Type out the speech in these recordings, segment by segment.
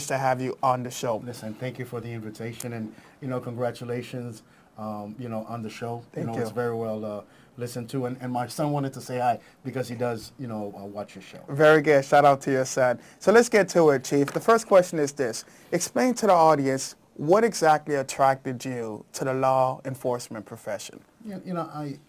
to have you on the show. Listen, thank you for the invitation, and congratulations, on the show. Thank you. It's very well listened to, and my son wanted to say hi because he does, watch your show. Very good. Shout out to your son. So let's get to it, Chief. The first question is this. Explain to the audience what exactly attracted you to the law enforcement profession.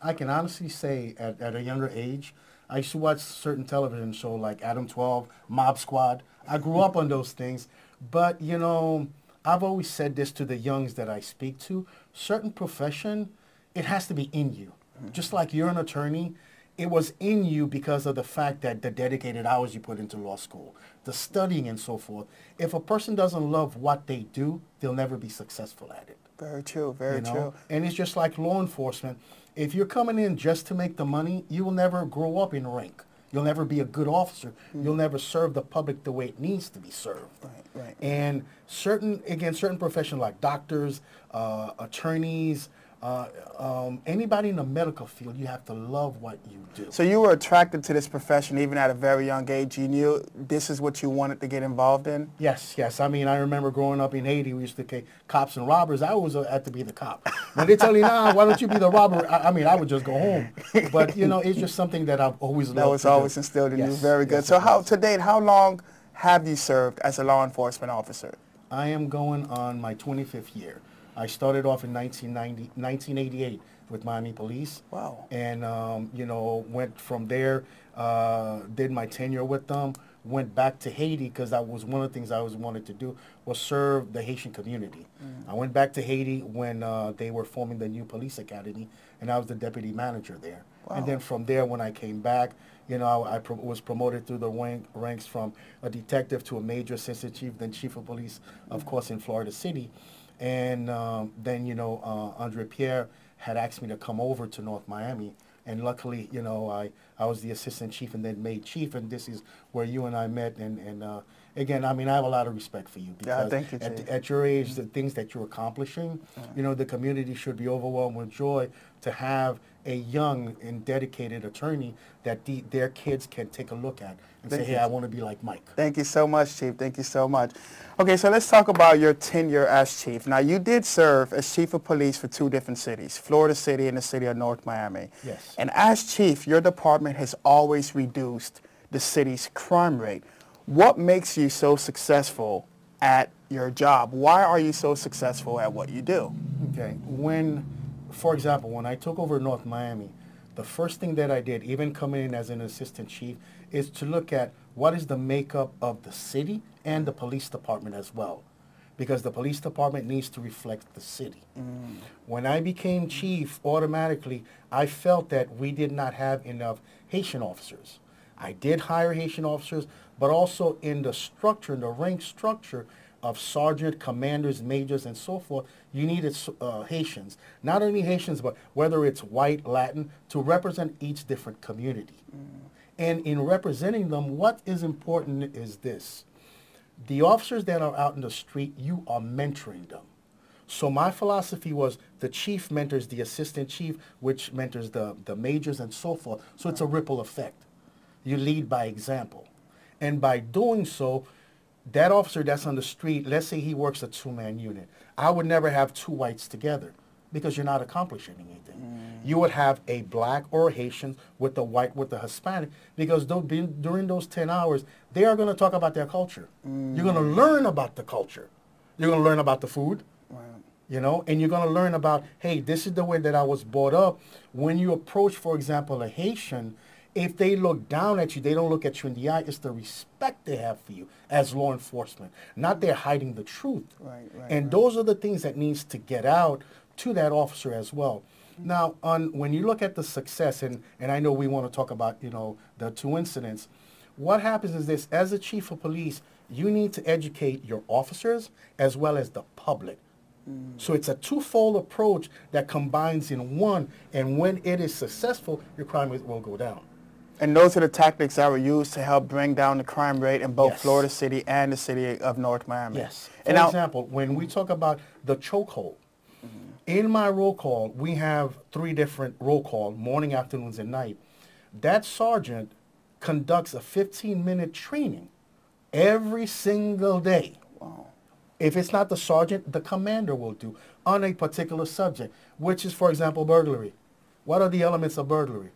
I can honestly say at a younger age, I used to watch certain television shows like Adam 12, Mob Squad. I grew up on those things, but I've always said this to the youngs that I speak to, certain profession, it has to be in you. Just like you're an attorney, it was in you because of the fact that the dedicated hours you put into law school, the studying and so forth. If a person doesn't love what they do, they'll never be successful at it. Very true, very true. And it's just like law enforcement. If you're coming in just to make the money, you will never grow up in rank. You'll never be a good officer. You'll never serve the public the way it needs to be served. Right. And certain professions like doctors, attorneys, anybody in the medical field, you have to love what you do. So you were attracted to this profession even at a very young age. You knew this is what you wanted to get involved in? Yes. I mean, I remember growing up in Haiti, we used to get cops and robbers. I always had to be the cop. When they tell you, nah, why don't you be the robber? I mean, I would just go home. But, it's just something that I've always loved. That was always instilled in you. Very good. So to date, how long have you served as a law enforcement officer? I am going on my 25th year. I started off in 1988 with Miami Police. Wow. And, went from there, did my tenure with them, went back to Haiti because that was one of the things I always wanted to do was serve the Haitian community. I went back to Haiti when they were forming the new police academy, and I was the deputy manager there. Wow. And then from there, when I came back, I was promoted through the ranks from a detective to a major assistant chief, then chief of police, of course, in Florida City. And then, Andre Pierre had asked me to come over to North Miami. And luckily, I was the assistant chief and then made chief. And this is where you and I met. And again, I mean, I have a lot of respect for you. Because thank you, Chief. At your age, the things that you're accomplishing, the community should be overwhelmed with joy to have a young and dedicated attorney that their kids can take a look at and say, hey, I want to be like Mike. Thank you so much, Chief. Thank you so much. Okay, so let's talk about your tenure as chief. Now, you did serve as chief of police for two different cities, Florida City and the city of North Miami. Yes. And as chief, your department has always reduced the city's crime rate. What makes you so successful at your job? Why are you so successful at what you do? Okay. For example, when I took over North Miami, the first thing that I did, even coming in as an assistant chief, is to look at what is the makeup of the city and the police department as well. Because the police department needs to reflect the city. When I became chief, automatically, I felt that we did not have enough Haitian officers. I did hire Haitian officers, but also in the structure, in the rank structure of sergeant, commanders, majors, and so forth, you needed Haitians. Not only Haitians, but whether it's white, Latin, to represent each different community. And in representing them, what is important is this. The officers that are out in the street, you are mentoring them. So my philosophy was the chief mentors the assistant chief, which mentors the majors and so forth. So it's a ripple effect. You lead by example. And by doing so, that officer that's on the street, let's say he works a two-man unit. I would never have two whites together because you're not accomplishing anything. You would have a black or a Haitian with the white, with the Hispanic, because during those 10 hours, they are going to talk about their culture. You're going to learn about the culture. You're going to learn about the food, and you're going to learn about, hey, this is the way that I was brought up. When you approach, for example, a Haitian, if they look down at you, they don't look at you in the eye. It's the respect they have for you as law enforcement, not they're hiding the truth. And those are the things that needs to get out to that officer as well. Now, when you look at the success, and I know we want to talk about, the two incidents, what happens is this: as a chief of police, you need to educate your officers as well as the public. So it's a twofold approach that combines in one, and when it is successful, your crime rate will go down. And those are the tactics that were used to help bring down the crime rate in both Yes. Florida City and the city of North Miami. Yes. For And now, example, when we talk about the chokehold, in my roll call, we have 3 different roll call, morning, afternoons, and night. That sergeant conducts a 15-minute training every single day. wow. If it's not the sergeant, the commander will do on a particular subject, which is, for example, burglary. What are the elements of burglary?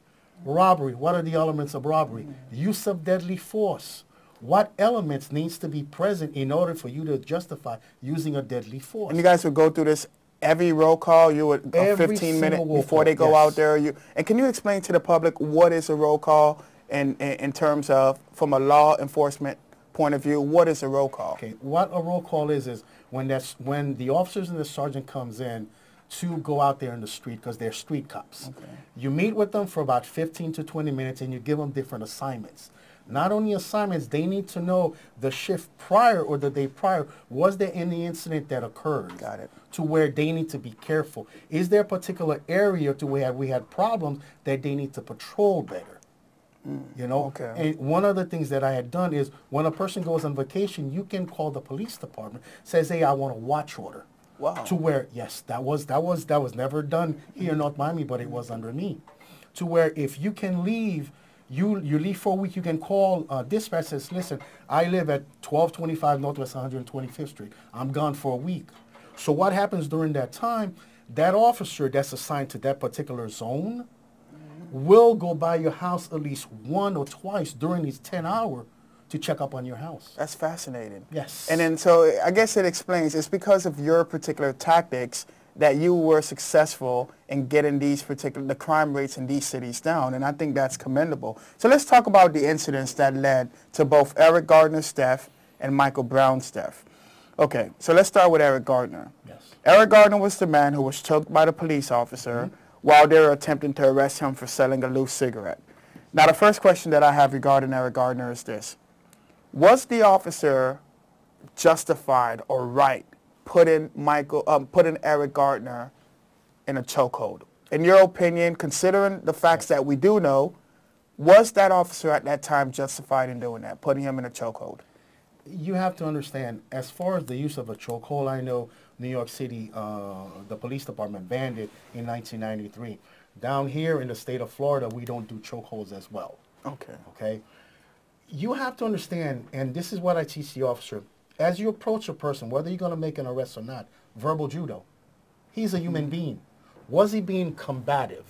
Robbery. What are the elements of robbery? Use of deadly force. What elements needs to be present in order for you to justify using a deadly force? And you guys would go through this every roll call. You would Every 15 minutes single roll before call, they go yes. out there. And can you explain to the public what is a roll call in terms of, from a law enforcement point of view, what is a roll call? Okay, what a roll call is when the officers and the sergeant comes in to go out there in the street because they're street cops. Okay. You meet with them for about 15 to 20 minutes and you give them different assignments. Not only assignments, they need to know the shift prior or the day prior, was there any incident that occurred? Got it. To where they need to be careful. Is there a particular area to where we had problems that they need to patrol better? You know, Okay. and one of the things that I had done is when a person goes on vacation, you can call the police department, says, hey, I want a watch order. Wow. To where, yes, that was never done here in North Miami, but it was under me. To where if you can leave, you leave for a week, you can call dispatch, says, listen, I live at 1225 Northwest 125th Street. I'm gone for a week. So what happens during that time, that officer that's assigned to that particular zone will go by your house at least one or twice during these 10 hours to check up on your house. That's fascinating. Yes. And then so I guess it explains, it's because of your particular tactics that you were successful in getting the crime rates in these cities down. And I think that's commendable. So let's talk about the incidents that led to both Eric Gardner's death and Michael Brown's death. Okay, so let's start with Eric Gardner. Yes. Eric Gardner was the man who was choked by the police officer while they were attempting to arrest him for selling a loose cigarette. Now, the first question that I have regarding Eric Gardner is this. Was the officer justified or right putting Eric Gardner in a chokehold? In your opinion, considering the facts that we do know, was that officer at that time justified in doing that, putting him in a chokehold? You have to understand, as far as the use of a chokehold, I know New York City, the police department banned it in 1993. Down here in the state of Florida, we don't do chokeholds as well. Okay. Okay? You have to understand, and this is what I teach the officer, as you approach a person, whether you're going to make an arrest or not, verbal judo. He's a human being. Was he being combative?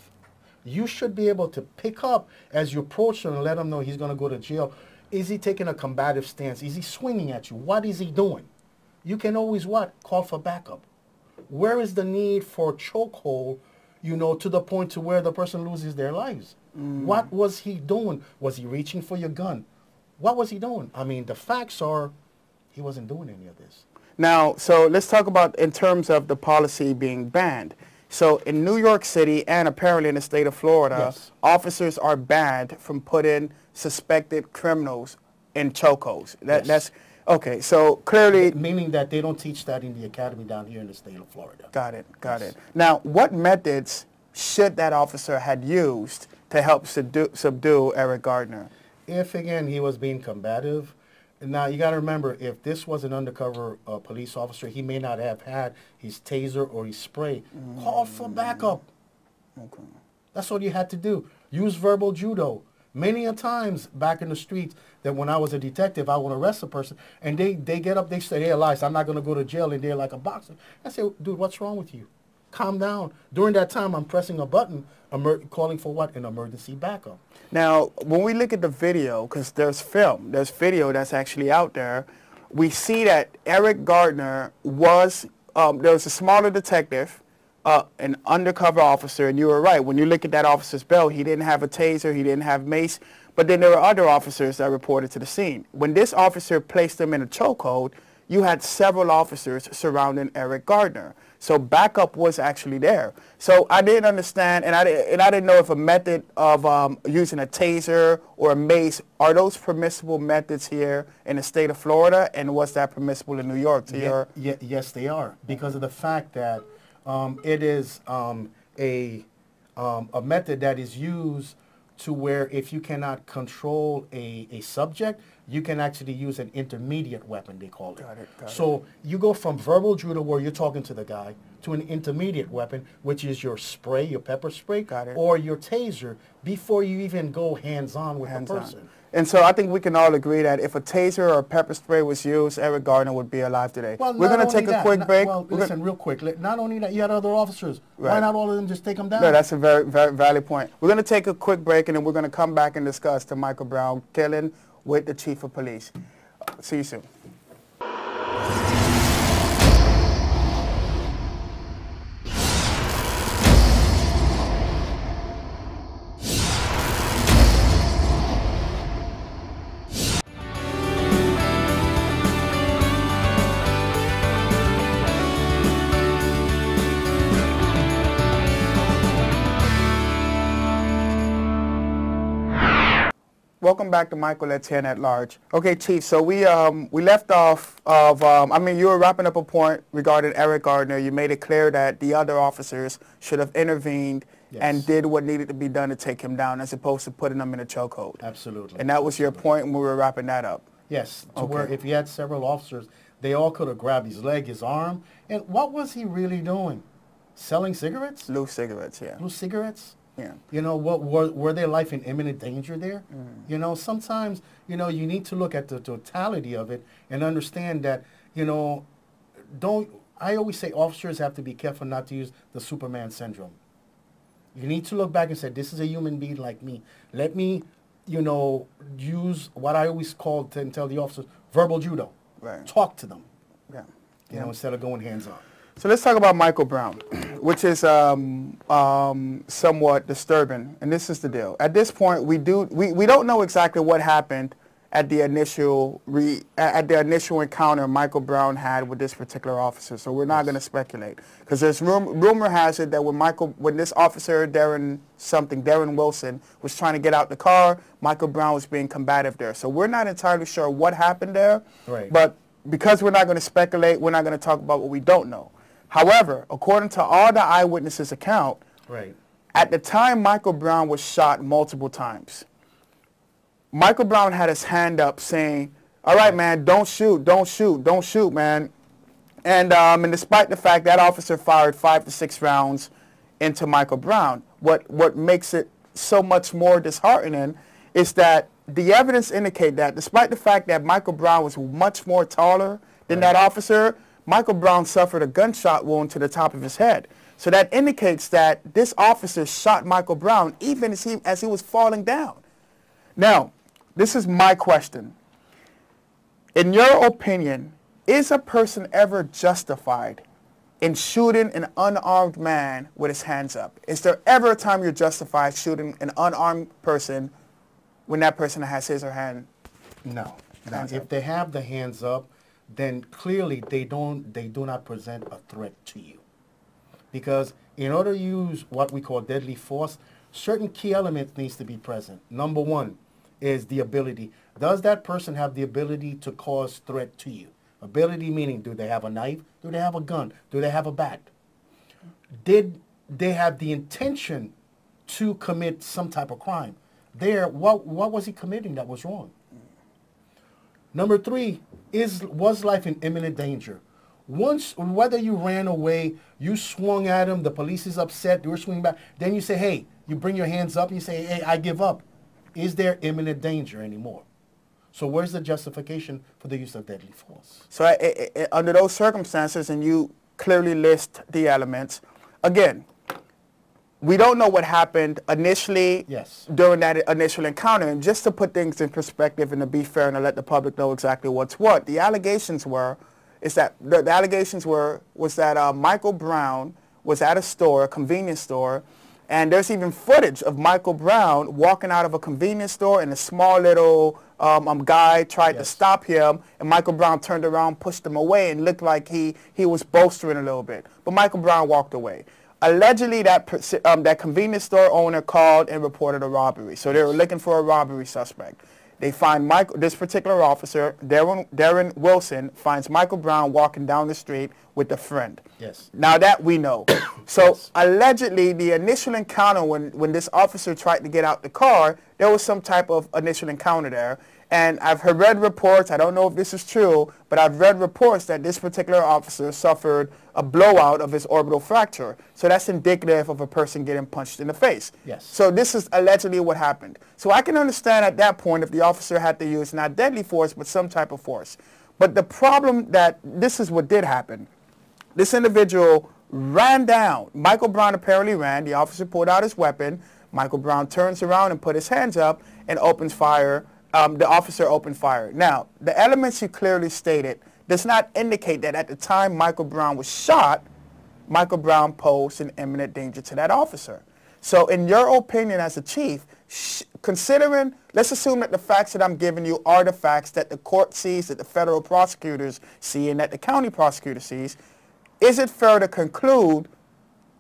You should be able to pick up as you approach him and let him know he's going to go to jail. Is he taking a combative stance? Is he swinging at you? What is he doing? You can always what? Call for backup. Where is the need for chokehold, you know, to the point to where the person loses their lives? What was he doing? Was he reaching for your gun? What was he doing? I mean, the facts are he wasn't doing any of this. Now, so let's talk about in terms of the policy being banned. So in New York City and apparently in the state of Florida, Yes. officers are banned from putting suspected criminals in chokeholds. Yes. That's okay. So clearly, Meaning that they don't teach that in the academy down here in the state of Florida. got it. Now, what methods should that officer had used to help subdue Eric Gardner? If, again, he was being combative, now you got to remember, if this was an undercover police officer, he may not have had his taser or his spray. Call for backup. Okay. That's all you had to do. Use verbal judo. Many a times back in the streets that when I was a detective, I would arrest a person, and they get up, they say, hey, Elias, I'm not going to go to jail, and they're like a boxer. I say, dude, what's wrong with you? Calm down. During that time, I'm pressing a button, calling for what? An emergency backup. Now, when we look at the video, because there's video that's actually out there, we see that Eric Gardner was, there was a smaller detective, an undercover officer, and you were right. When you look at that officer's belt, he didn't have a taser, he didn't have mace, but then there were other officers that reported to the scene. When this officer placed him in a chokehold, you had several officers surrounding Eric Gardner. So backup was actually there. So I didn't understand, and I didn't know if a method of using a taser or a mace, are those permissible methods here in the state of Florida, and was that permissible in New York? Yes, they are, because of the fact that it is a method that is used to where if you cannot control a subject, you can actually use an intermediate weapon, they call it. Got it. So you go from verbal judo, where you're talking to the guy, to an intermediate weapon, which is your spray, your pepper spray, Got it. or your taser, before you even go hands-on with the person. And so I think we can all agree that if a taser or a pepper spray was used, Eric Gardner would be alive today. Well, we're going to take a quick break. Well, listen, real quick. Not only that, you had other officers. Right. Why not all of them just take them down? No, that's a very, very valid point. We're going to take a quick break, and then we're going to come back and discuss the Michael Brown killing with the chief of police. See you soon. Welcome back to Michael at 10 at Large. Okay, Chief, so we left off of, you were wrapping up a point regarding Eric Gardner. You made it clear that the other officers should have intervened and did what needed to be done to take him down as opposed to putting him in a chokehold. Absolutely. And that was your point when we were wrapping that up. Yes, to where if you had several officers, they all could have grabbed his leg, his arm. And what was he really doing? Selling cigarettes? Loose cigarettes, yeah. Loose cigarettes? Yeah. You know, what were their life in imminent danger there? You know, sometimes, you know, you need to look at the totality of it and understand that, you know, I always say officers have to be careful not to use the Superman syndrome. You need to look back and say, this is a human being like me. Let me, you know, use what I always call and tell the officers, verbal judo. Right. Talk to them. Yeah. You know, instead of going hands on. So let's talk about Michael Brown, which is somewhat disturbing, and this is the deal. At this point, we don't know exactly what happened at the initial encounter Michael Brown had with this particular officer. So we're not going to speculate because there's rumor has it that when this officer Darren Wilson was trying to get out the car, Michael Brown was being combative there. So we're not entirely sure what happened there. Right. But because we're not going to speculate, we're not going to talk about what we don't know. However, according to all the eyewitnesses' account, at the time Michael Brown was shot multiple times, Michael Brown had his hand up saying, all right, man, don't shoot, man. And despite the fact that officer fired 5 to 6 rounds into Michael Brown, what makes it so much more disheartening is that the evidence indicate that despite the fact that Michael Brown was much more taller than that officer, Michael Brown suffered a gunshot wound to the top of his head. So that indicates that this officer shot Michael Brown even as he was falling down. Now, this is my question. In your opinion, is a person ever justified in shooting an unarmed man with his hands up? Is there ever a time you're justified shooting an unarmed person when that person has his or her hand? No. If they have the hands up, then clearly they do not present a threat to you. Because in order to use what we call deadly force, certain key elements needs to be present. Number one is the ability. Does that person have the ability to cause threat to you? Ability meaning, do they have a knife? Do they have a gun? Do they have a bat? Did they have the intention to commit some type of crime? What was he committing that was wrong? Number three, was life in imminent danger? Whether you ran away, you swung at him, the police is upset, they were swinging back, then you say, hey, you bring your hands up and you say, hey, I give up. Is there imminent danger anymore? So where's the justification for the use of deadly force? So under those circumstances, and you clearly list the elements, again, we don't know what happened initially during that initial encounter. And just to put things in perspective and to be fair and to let the public know exactly what's what, the allegations were Michael Brown was at a store, a convenience store, and there's even footage of Michael Brown walking out of a convenience store and a small little guy tried to stop him, and Michael Brown turned around, pushed him away, and looked like he was bolstering a little bit. But Michael Brown walked away. Allegedly, that convenience store owner called and reported a robbery. So they were looking for a robbery suspect. They find this particular officer, Darren Wilson, finds Michael Brown walking down the street with a friend. Yes. Now that we know. So allegedly, the initial encounter when this officer tried to get out the car, there was some type of initial encounter there. And I've read reports, I don't know if this is true, but I've read reports that this particular officer suffered a blowout of his orbital fracture. So that's indicative of a person getting punched in the face. Yes. So this is allegedly what happened. So I can understand at that point if the officer had to use not deadly force, but some type of force. But the problem that this is what did happen. This individual ran down. Michael Brown apparently ran. The officer pulled out his weapon. Michael Brown turns around and put his hands up and opens fire. The officer opened fire. Now, the elements you clearly stated does not indicate that at the time Michael Brown was shot, Michael Brown posed an imminent danger to that officer. So in your opinion as a chief, considering, let's assume that the facts that I'm giving you are the facts that the court sees, that the federal prosecutors see, and that the county prosecutor sees, is it fair to conclude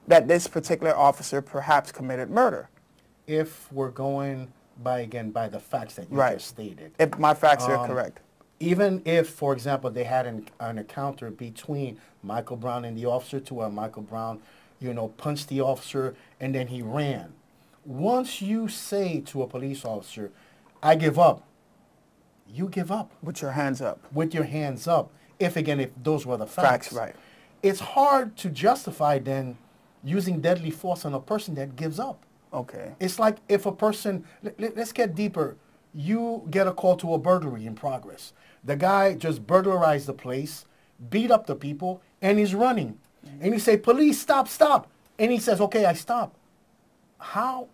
that this particular officer perhaps committed murder? If we're going by the facts that you just stated. If my facts are correct. Even if, for example, they had an encounter between Michael Brown and the officer to where Michael Brown, punched the officer and then he ran. Once you say to a police officer, I give up, you give up. With your hands up. With your hands up. If those were the facts. Facts, right. It's hard to justify then using deadly force on a person that gives up. Okay. It's like if a person, let's get deeper. You get a call to a burglary in progress. The guy just burglarized the place, beat up the people, and he's running. Mm-hmm. And you say, police, stop, stop. And he says, okay, I stop.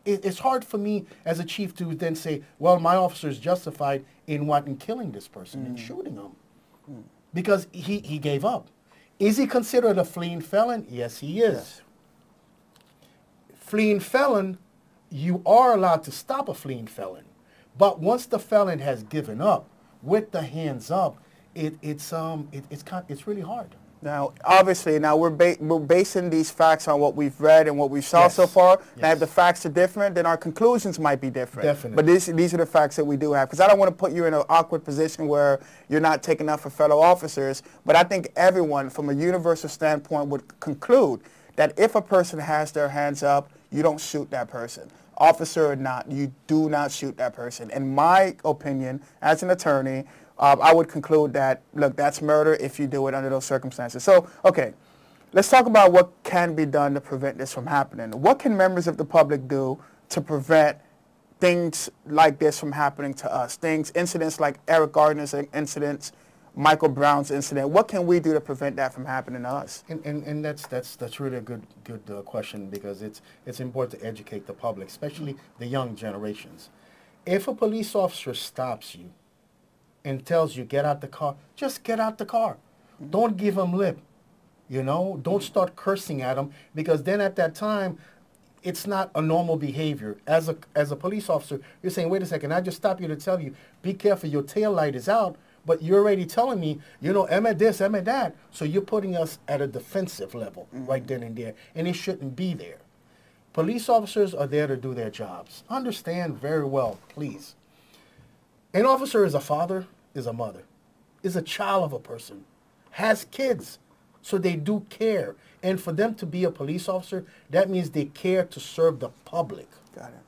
It's hard for me as a chief to then say, well, my officer is justified in killing this person and shooting him. Because he gave up. Is he considered a fleeing felon? Yes, he is. Yes. Fleeing felon, you are allowed to stop a fleeing felon. But once the felon has given up, with the hands up, it's really hard. Now, obviously, we're basing these facts on what we've read and what we saw so far. Yes. Now, if the facts are different, then our conclusions might be different. Definitely. But these are the facts that we do have. Because I don't want to put you in an awkward position where you're not taking up for fellow officers. But I think everyone, from a universal standpoint, would conclude that if a person has their hands up, you don't shoot that person. Officer or not, you do not shoot that person. In my opinion, as an attorney, I would conclude that, look, that's murder if you do it under those circumstances. So, okay, let's talk about what can be done to prevent this from happening. What can members of the public do to prevent things like this from happening to us? Incidents like Eric Gardner's incidents, Michael Brown's incident. What can we do to prevent that from happening to us? And that's really a good question, because it's important to educate the public, especially the young generations. If a police officer stops you and tells you get out the car, just get out the car. Don't give him lip. Don't start cursing at him, because then at that time, it's not a normal behavior. As a police officer, you're saying, wait a second, I just stopped you to tell you, be careful, your tail light is out. But you're already telling me, Emma this, Emma that. So you're putting us at a defensive level right then and there. And it shouldn't be there. Police officers are there to do their jobs. Understand very well, please. An officer is a father, is a mother, is a child of a person, has kids. So they do care. And for them to be a police officer, that means they care to serve the public. Got it.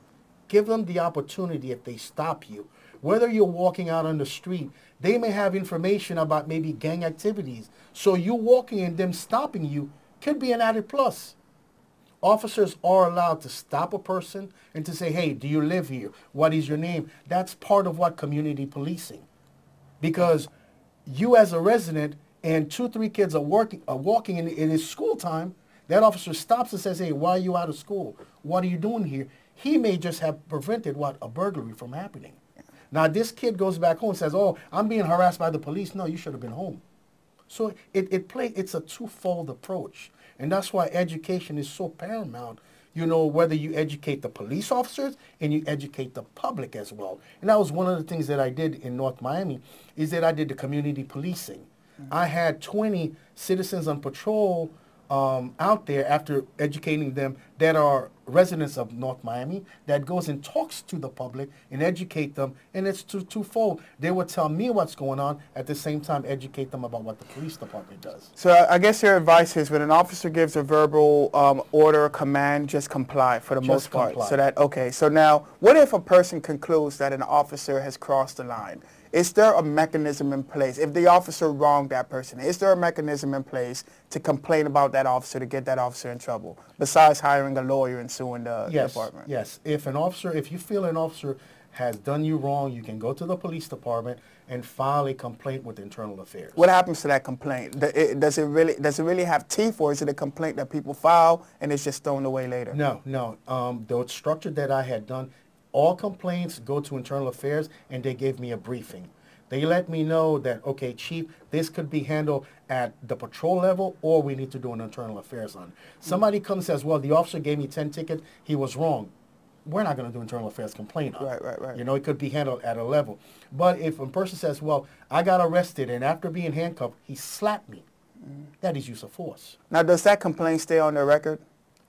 Give them the opportunity if they stop you. Whether you're walking out on the street, they may have information about maybe gang activities. So you walking and them stopping you could be an added plus. Officers are allowed to stop a person and to say, hey, do you live here? What is your name? That's part of what community policing. Because you as a resident and 2-3 kids are walking and it is school time, that officer stops and says, hey, why are you out of school? What are you doing here? He may just have prevented a burglary from happening. Now, this kid goes back home and says, oh, I'm being harassed by the police. No, you should have been home. So it's a twofold approach. And that's why education is so paramount, whether you educate the police officers and you educate the public as well. And that was one of the things that I did in North Miami, is that I did the community policing. Mm-hmm. I had 20 citizens on patrol out there after educating them that are residents of North Miami, that goes and talks to the public and educate them, and it's twofold. They would tell me what's going on, at the same time educate them about what the police department does. So I guess your advice is when an officer gives a verbal order or command, just comply for the most part. Comply. So now what if a person concludes that an officer has crossed the line? is there a mechanism in place? If the officer wronged that person, is there a mechanism in place to complain about that officer, to get that officer in trouble, besides hiring a lawyer and suing the department? Yes. If you feel an officer has done you wrong, you can go to the police department and file a complaint with Internal Affairs. What happens to that complaint? Does it really have teeth, or is it a complaint that people file and it's just thrown away later? No. The structure that I had done, all complaints go to Internal Affairs, and they gave me a briefing. They let me know that, okay, Chief, this could be handled at the patrol level, or we need to do an Internal Affairs on it. Somebody comes and says, well, the officer gave me 10 tickets, he was wrong. We're not going to do Internal Affairs complaint on it. Right. You know, it could be handled at a level. But if a person says, well, I got arrested, and after being handcuffed, he slapped me, that is use of force. Now, does that complaint stay on the record?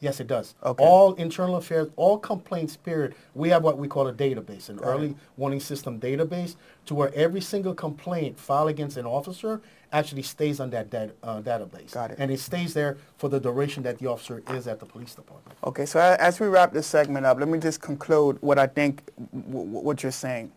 Yes, it does. Okay. All Internal Affairs, all complaints, period. We have what we call a database, an early warning system database, to where every single complaint filed against an officer actually stays on that database. Got it. And it stays there for the duration that the officer is at the police department. Okay, so as we wrap this segment up, let me just conclude what I think, what you're saying.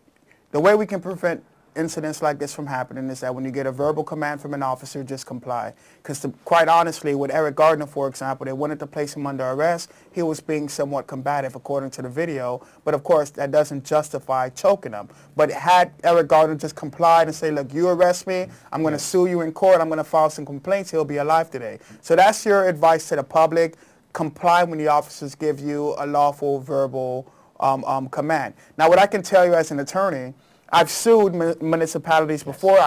The way we can prevent incidents like this from happening is that when you get a verbal command from an officer, just comply. Because quite honestly, with Eric Gardner, for example, they wanted to place him under arrest. He was being somewhat combative according to the video. But of course, that doesn't justify choking him. But had Eric Gardner just complied and say, look, you arrest me, I'm going to sue you in court, I'm going to file some complaints, he'll be alive today. So that's your advice to the public. Comply when the officers give you a lawful verbal command. Now, what I can tell you as an attorney, I've sued municipalities before.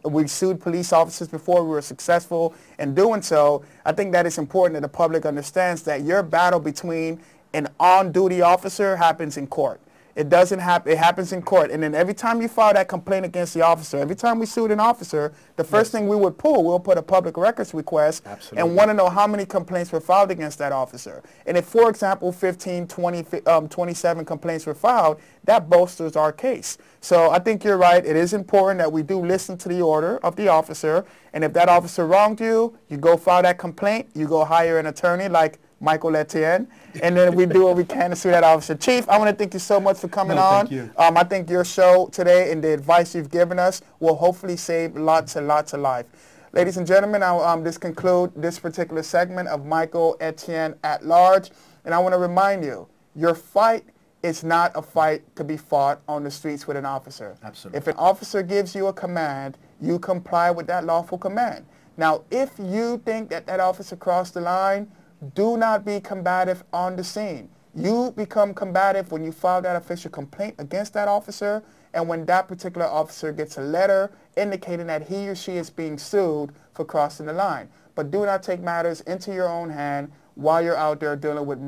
We've sued police officers before. We were successful in doing so. I think that it's important that the public understands that your battle between an on-duty officer happens in court. It doesn't happen. It happens in court. And then every time you file that complaint against the officer, every time we sued an officer, the first thing we'll put a public records request and want to know how many complaints were filed against that officer. And if, for example, 15, 20, 27 complaints were filed, that bolsters our case. So I think you're right. It is important that we do listen to the order of the officer. And if that officer wronged you, you go file that complaint. You go hire an attorney like Michael Etienne, and then we do what we can to sue that officer. Chief, I want to thank you so much for coming on. Thank you. I think your show today and the advice you've given us will hopefully save lots and lots of life. Ladies and gentlemen, I'll this conclude this particular segment of Michael Etienne at Large, and I want to remind you, your fight is not a fight to be fought on the streets with an officer. Absolutely. If an officer gives you a command, you comply with that lawful command. Now, if you think that that officer crossed the line, do not be combative on the scene. You become combative when you file that official complaint against that officer, and when that particular officer gets a letter indicating that he or she is being sued for crossing the line. But do not take matters into your own hand while you're out there dealing with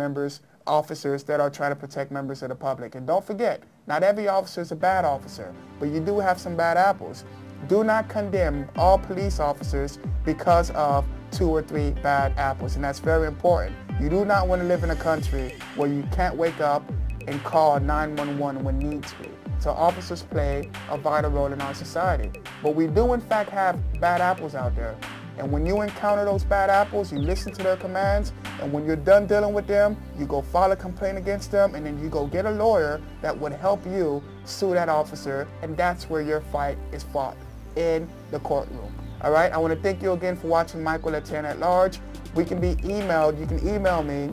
officers that are trying to protect members of the public. And don't forget, not every officer is a bad officer, but you do have some bad apples. Do not condemn all police officers because of 2 or 3 bad apples, and that's very important. You do not want to live in a country where you can't wake up and call 911 when needs be. So officers play a vital role in our society. But we do in fact have bad apples out there. And when you encounter those bad apples, you listen to their commands, and when you're done dealing with them, you go file a complaint against them, and then you go get a lawyer that would help you sue that officer, and that's where your fight is fought, in the courtroom. All right, I want to thank you again for watching Michael Etienne at Large. We can be emailed. You can email me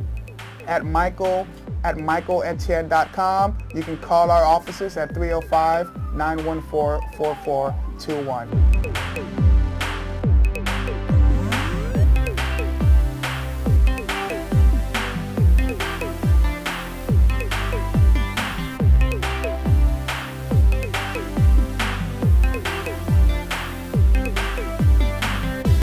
at michael@michaeletienne.com. You can call our offices at 305-914-4421.